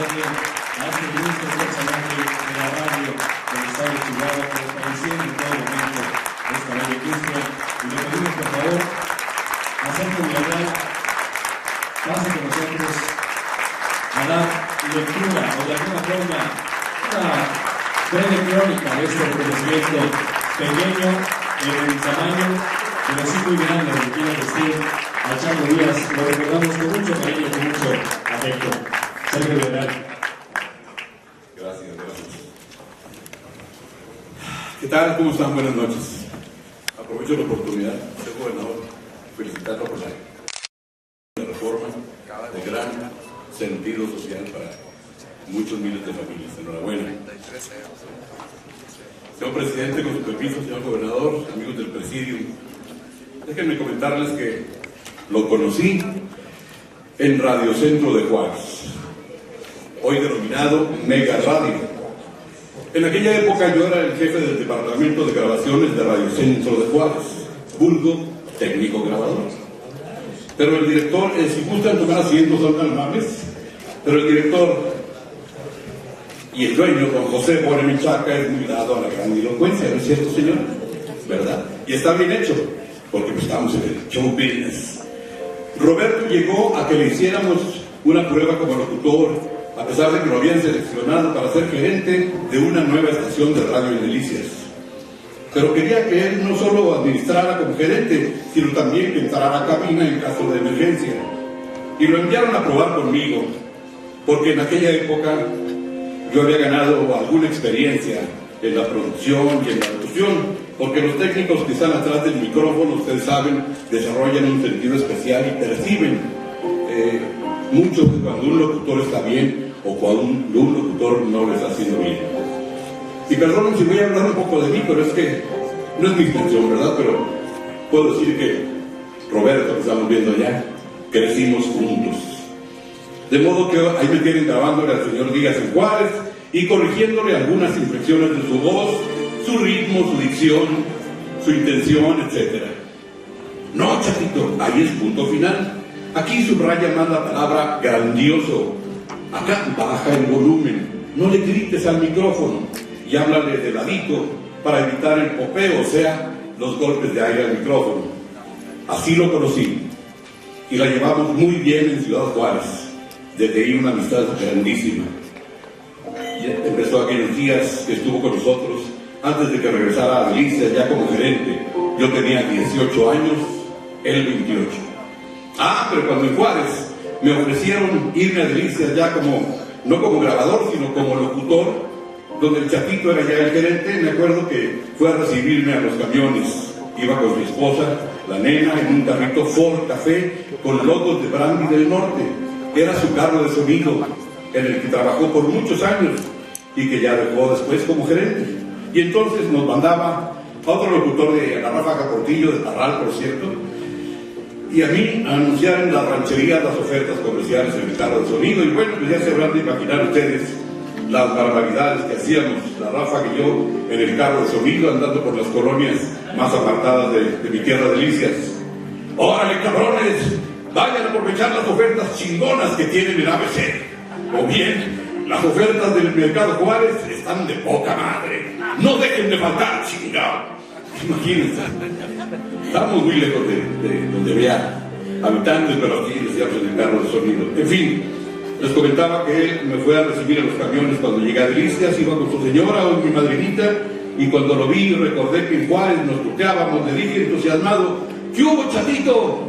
agradecerle a este ilustre personaje de la radio del estado de Chihuahua que apareció en todo momento de esta bella industria. Y le pedimos, por favor, a Santo Villarreal, pase con nosotros a dar lectura, o de alguna forma, una breve crónica de este reconocimiento pequeño en tamaño, pero sí muy grande, de quiero decir, a Chango Díaz. Lo recordamos con mucho cariño, con mucho afecto. Sergio Villarreal. Gracias. ¿Qué tal? ¿Cómo están? Buenas noches. Aprovecho la oportunidad, señor gobernador, felicitarlo por la reforma de gran sentido social para muchos miles de familias. Enhorabuena. Señor presidente, con su permiso, señor gobernador, amigos del presidium, déjenme comentarles que lo conocí en Radio Centro de Juárez, hoy denominado Mega Radio. En aquella época yo era el jefe del departamento de grabaciones de Radio Centro de Juárez, vulgo técnico grabador. Pero el director, si gustan tomar asientos, son tan amables, pero el director y el dueño, don José Bonemichaca, es muy dado a la grandilocuencia, ¿no es cierto, señor? ¿Verdad? Y está bien hecho, porque estamos en el show business. Roberto llegó a que le hiciéramos una prueba como locutor, a pesar de que lo habían seleccionado para ser gerente de una nueva estación de radio en Delicias. Pero quería que él no solo administrara como gerente, sino también que entrara a cabina en caso de emergencia. Y lo enviaron a probar conmigo, porque en aquella época yo había ganado alguna experiencia en la producción y en la locución, porque los técnicos que están atrás del micrófono, ustedes saben, desarrollan un sentido especial y perciben mucho cuando un locutor está bien o cuando un locutor no lo está haciendo bien. Y perdonen si voy a hablar un poco de mí, pero es que no es mi intención, ¿verdad? Pero puedo decir que Roberto, que estamos viendo allá, crecimos juntos. De modo que ahí me tienen grabándole al señor Díaz en Juárez y corrigiéndole algunas inflexiones de su voz, su ritmo, su dicción, su intención, etc. No, chatito, ahí es punto final. Aquí subraya más la palabra grandioso. Acá baja el volumen, no le grites al micrófono y háblale de ladito para evitar el popeo, o sea, los golpes de aire al micrófono. Así lo conocí y la llevamos muy bien en Ciudad Juárez. Desde ahí una amistad grandísima. Y empezó aquellos días que estuvo con nosotros antes de que regresara a Delicias ya como gerente. Yo tenía 18 años, él 28. Pero cuando en Juárez me ofrecieron irme a Delicias ya no como grabador, sino como locutor, donde el Chapito era ya el gerente, me acuerdo que fue a recibirme a los camiones. Iba con su esposa, la nena, en un carrito Ford Café con logos de Brandy del Norte. Era su carro de sonido, en el que trabajó por muchos años y que ya dejó después como gerente. Y entonces nos mandaba a otro locutor de la Ráfaga Portillo, de Parral, por cierto, y a mí a anunciar en la ranchería las ofertas comerciales en el carro de sonido. Y bueno, pues ya se habrán de imaginar ustedes las barbaridades que hacíamos, la Ráfaga y yo, en el carro de sonido, andando por las colonias más apartadas de mi tierra Delicias. ¡Órale, cabrones! Vayan a aprovechar las ofertas chingonas que tienen el ABC. O bien, las ofertas del Mercado Juárez están de poca madre. No dejen de faltar, chingado. Imagínense. Estamos muy lejos de donde había habitantes, pero aquí decíamos en el carro de sonido. En fin, les comentaba que él me fue a recibir a los camiones cuando llegué a Delicias, iba con su señora o mi madrinita, y cuando lo vi recordé que en Juárez nos tuteábamos, le dije entusiasmado: ¿qué hubo, chatito?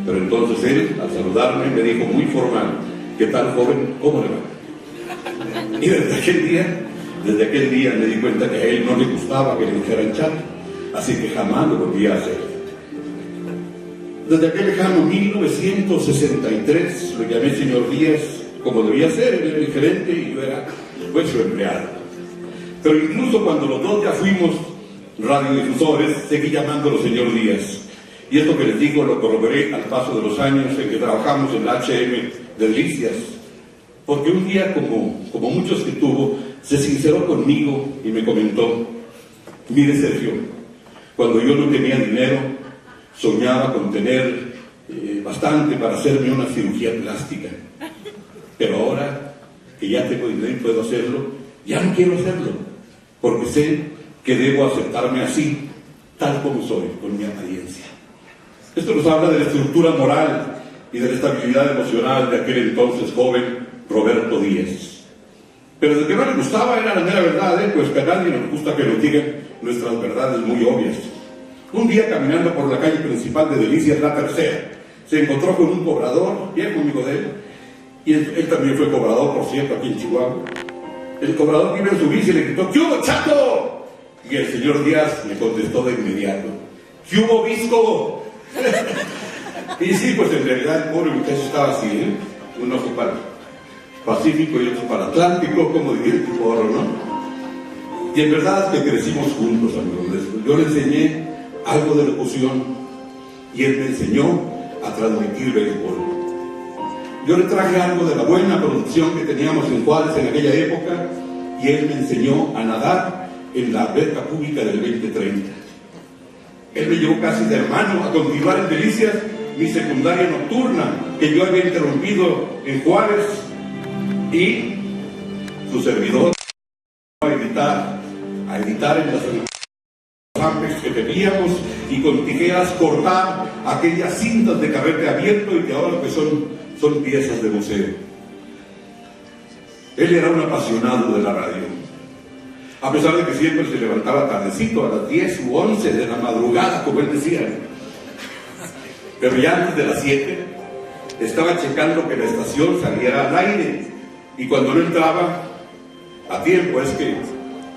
Pero entonces él, al saludarme, me dijo muy formal: ¿qué tal, joven? ¿Cómo le va? Y desde aquel día me di cuenta que a él no le gustaba que le dijeran chat, así que jamás lo volví a hacer. Desde aquel lejano 1963 lo llamé señor Díaz, como debía ser, él era el gerente y yo era pues su empleado. Pero incluso cuando los dos ya fuimos radiodifusores, seguí llamándolo señor Díaz. Y esto que les digo lo corroboré al paso de los años en que trabajamos en la HM de Delicias. Porque un día, como muchos que tuvo, se sinceró conmigo y me comentó: mire, Sergio, cuando yo no tenía dinero, soñaba con tener bastante para hacerme una cirugía plástica. Pero ahora que ya tengo dinero y puedo hacerlo, ya no quiero hacerlo, porque sé que debo aceptarme así, tal como soy, con mi apariencia. Esto nos habla de la estructura moral y de la estabilidad emocional de aquel entonces joven Roberto Díez. Pero de que no le gustaba era la mera verdad, pues que a nadie nos gusta que nos digan nuestras verdades muy obvias. Un día, caminando por la calle principal de Delicias, la tercera, se encontró con un cobrador, viejo amigo de él, y él también fue cobrador, por cierto, aquí en Chihuahua. El cobrador iba en su bici y le gritó: ¿qué hubo, chato? Y el señor Díaz le contestó de inmediato: ¿qué hubo, visco? Y sí, pues en realidad el pobre muchacho estaba así, ¿eh? Un ojo para el Pacífico y otro para el Atlántico, como diría el porro, ¿no? Y en verdad es que crecimos juntos, amigos. Yo le enseñé algo de locución y él me enseñó a transmitir béisbol. Yo le traje algo de la buena producción que teníamos en Juárez en aquella época y él me enseñó a nadar en la alberca pública del 2030. Él me llevó casi de hermano a continuar en Delicias mi secundaria nocturna que yo había interrumpido en Juárez, y su servidor a editar en las Apex que teníamos y con tijeras cortar aquellas cintas de carrete abierto y que ahora pues son piezas de museo. Él era un apasionado de la radio, a pesar de que siempre se levantaba tardecito, a las 10 u 11 de la madrugada, como él decía. Pero ya antes de las 7 estaba checando que la estación saliera al aire, y cuando no entraba a tiempo es que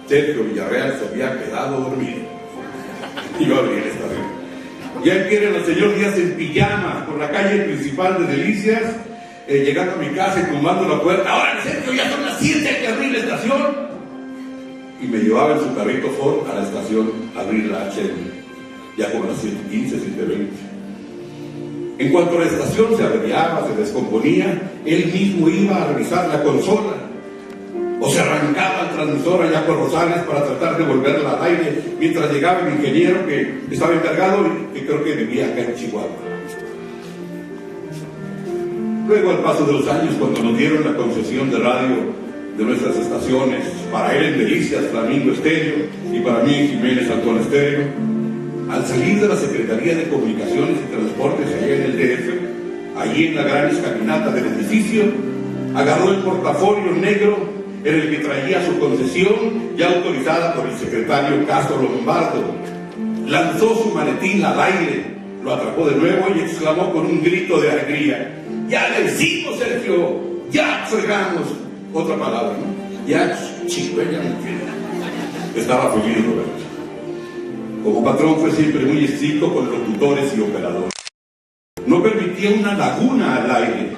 Sergio Villarreal se había quedado dormido. Y yo abrí la estación. Ya quieren al señor Díaz en pijama por la calle principal de Delicias, llegando a mi casa y tumbando la puerta: ahora, Sergio, ya son las 7, hay que abrir la estación. Y me llevaba en su carrito Ford a la estación a abrir la HM, ya como las 7:15, 7:20. En cuanto la estación se averiaba, se descomponía, él mismo iba a revisar la consola, o se arrancaba el transmisor allá por Rosales para tratar de volverla al aire, mientras llegaba el ingeniero que estaba encargado y que creo que vivía acá en Chihuahua. Luego, al paso de los años, cuando nos dieron la concesión de radio de nuestras estaciones, para él en Delicias, Flamingo Estéreo, y para mí en Jiménez Antón Estéreo, al salir de la Secretaría de Comunicaciones y Transportes allá en el DF, allí en la gran escalinata del edificio, agarró el portafolio negro en el que traía su concesión, ya autorizada por el secretario Castro Lombardo. Lanzó su maletín al aire, lo atrapó de nuevo y exclamó con un grito de alegría: ¡ya le hicimos, Sergio! ¡Ya fregamos! Otra palabra, ¿no? Ya chingüeña. Estaba feliz, Roberto. Como patrón fue siempre muy estricto con locutores y operadores. No permitía una laguna al aire.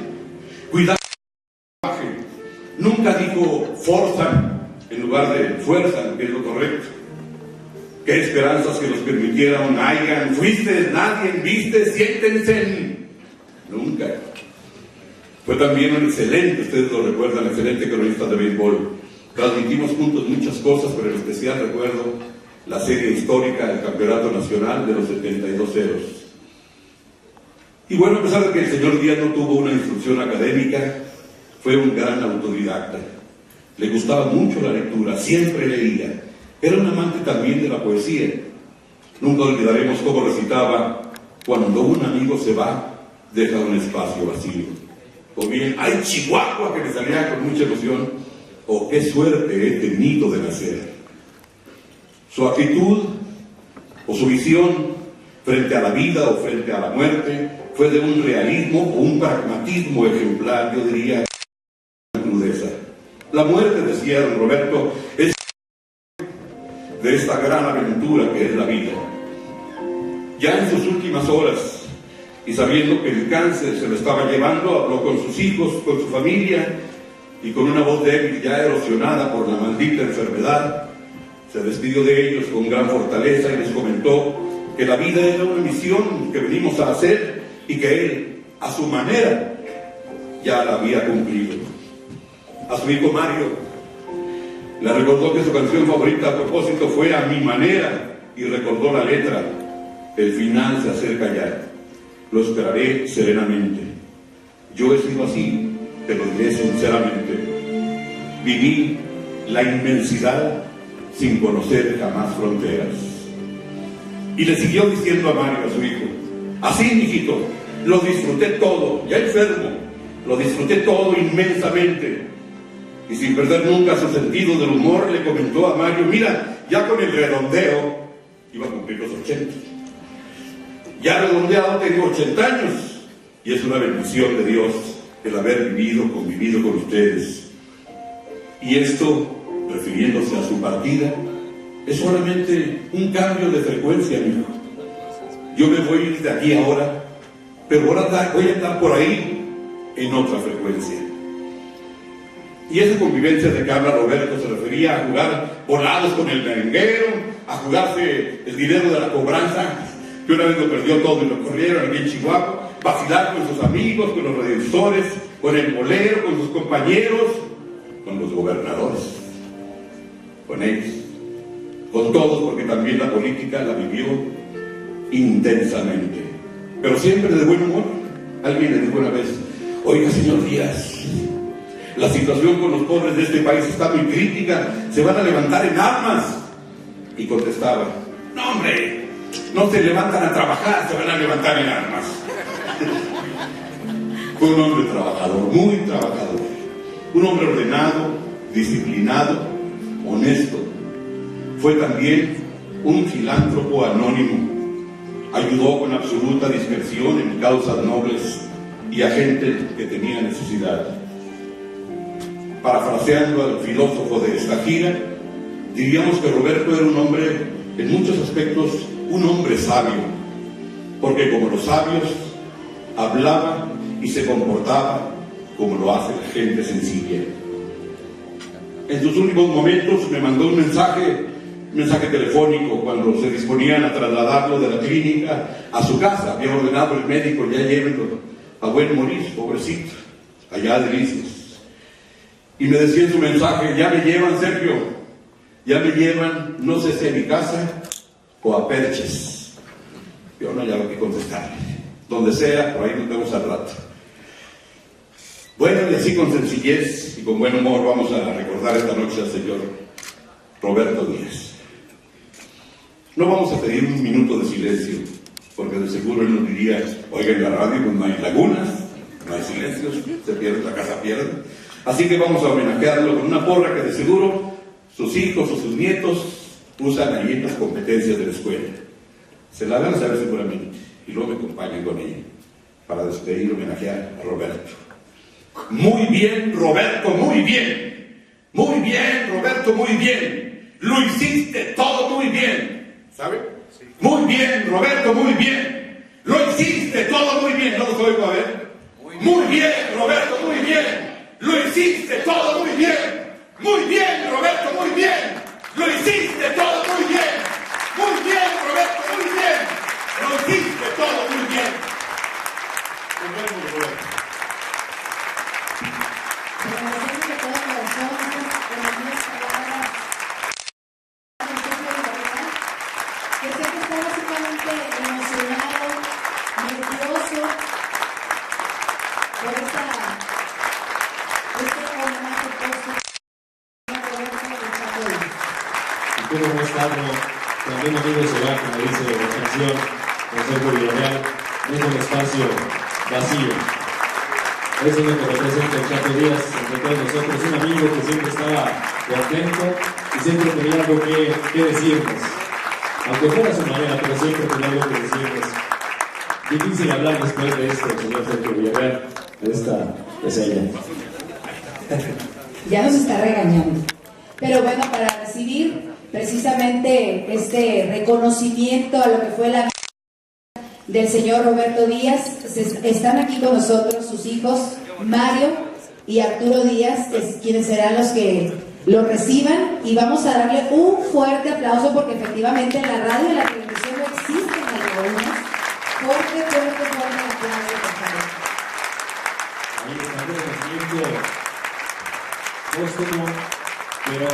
Cuidaba el lenguaje. Nunca dijo forzan en lugar de fuerzan, que es lo correcto. Qué esperanzas que nos permitiera un hayan, fuiste, nadie, viste, siéntense. Nunca. Fue también un excelente, ustedes lo recuerdan, excelente cronista de béisbol. Transmitimos juntos muchas cosas, pero en especial recuerdo la serie histórica del Campeonato Nacional de los 72 ceros. Y bueno, a pesar de que el señor Díaz no tuvo una instrucción académica, fue un gran autodidacta. Le gustaba mucho la lectura, siempre leía. Era un amante también de la poesía. Nunca olvidaremos cómo recitaba: cuando un amigo se va, deja un espacio vacío. O bien, ¡ay, Chihuahua!, que le salía con mucha emoción. O qué suerte he tenido de nacer. Su actitud o su visión frente a la vida o frente a la muerte fue de un realismo o un pragmatismo ejemplar, yo diría, crudeza. La muerte, decía don Roberto, es de esta gran aventura que es la vida. Ya en sus últimas horas, y sabiendo que el cáncer se lo estaba llevando, habló con sus hijos, con su familia, y con una voz débil ya erosionada por la maldita enfermedad, se despidió de ellos con gran fortaleza y les comentó que la vida era una misión que venimos a hacer y que él, a su manera, ya la había cumplido. A su hijo Mario le recordó que su canción favorita a propósito fue A mi manera, y recordó la letra: el final se acerca ya, lo esperaré serenamente. Yo he sido así, te lo diré sinceramente. viví la inmensidad sin conocer jamás fronteras. Y le siguió diciendo a Mario, a su hijo: así, mijito, lo disfruté todo, ya enfermo, lo disfruté todo inmensamente. Y sin perder nunca su sentido del humor, le comentó a Mario: mira, ya con el redondeo, iba a cumplir los 80. Ya redondeado tengo 80 años, y es una bendición de Dios el haber convivido con ustedes. Y esto, refiriéndose a su partida, es solamente un cambio de frecuencia, amigo. Yo me voy a ir de aquí ahora, pero ahora voy a estar por ahí en otra frecuencia. Y esa convivencia de que habla Roberto se refería a jugar volados con el merenguero, a jugarse el dinero de la cobranza, que una vez lo perdió todo y lo corrieron aquí en Chihuahua, vacilar con sus amigos, con los redifusores, con el bolero, con sus compañeros, con los gobernadores, con ellos, con todos, porque también la política la vivió intensamente, pero siempre de buen humor. Alguien le dijo una vez: oiga, señor Díaz, la situación con los pobres de este país está muy crítica, se van a levantar en armas. Y contestaba: no, hombre, no se levantan a trabajar, se van a levantar en armas. Fue un hombre trabajador, muy trabajador, un hombre ordenado, disciplinado, honesto. Fue también un filántropo anónimo. Ayudó con absoluta discreción en causas nobles y a gente que tenía necesidad. Parafraseando al filósofo de esta gira, diríamos que Roberto era un hombre, en muchos aspectos, un hombre sabio, porque como los sabios, hablaba y se comportaba como lo hace la gente sencilla. En sus últimos momentos me mandó un mensaje telefónico cuando se disponían a trasladarlo de la clínica a su casa. Había ordenado el médico: ya llévenlo a buen morir, pobrecito, allá a Delicias. Y me decía en su mensaje: ya me llevan, Sergio, ya me llevan, no sé si a mi casa o a Perches. Yo no hallaba que contestarle. Donde sea, por ahí nos vemos al rato. Bueno, y así con sencillez y con buen humor vamos a recordar esta noche al señor Roberto Díaz. No vamos a pedir un minuto de silencio, porque de seguro él nos diría: oiga, en la radio pues no hay lagunas, no hay silencios, se pierde, la casa pierde. Así que vamos a homenajearlo con una porra que de seguro sus hijos o sus nietos usan ahí en las competencias de la escuela. Se la van a saber seguramente, y luego me acompañan con ella para despedir y homenajear a Roberto. Muy bien, Roberto, muy bien. Muy bien, Roberto, muy bien. Lo hiciste todo muy bien. ¿Sabe? Sí. Muy bien, Roberto, muy bien. Lo hiciste todo muy bien. No los oigo, a ver. Muy bien, Roberto, muy bien. Lo hiciste todo muy bien. Muy bien, Roberto, muy bien. Lo hiciste todo muy bien. Muy bien, Roberto, muy bien. Lo hiciste todo muy bien. Nos vemos, Roberto. Agradecemos de todo corazón por las mías palabras, que sé que está básicamente emocionado, nervioso por este homenaje puesto a Roberto del Chapo Díaz. Y cómo no estarlo, también amigos se va, como dice la canción de Sergio Villarreal, no es un espacio vacío. Eso es lo que representa el Chapo Díaz entre todos nosotros, un amigo que siempre estaba contento y siempre tenía algo que decirnos, aunque fuera a su manera, pero siempre tenía algo que decirnos. Difícil hablar después de esto, señor Sergio Villarreal, de esta reseña. Ya nos está regañando. Pero bueno, para recibir precisamente este reconocimiento a lo que fue la del señor Roberto Díaz, están aquí con nosotros sus hijos Mario y Arturo Díaz, quienes serán los que lo reciban, y vamos a darle un fuerte aplauso porque efectivamente en la radio y la televisión no existen algunos. Fuerte aplauso, por favor. Ahí está el reconocimiento póstumo, pero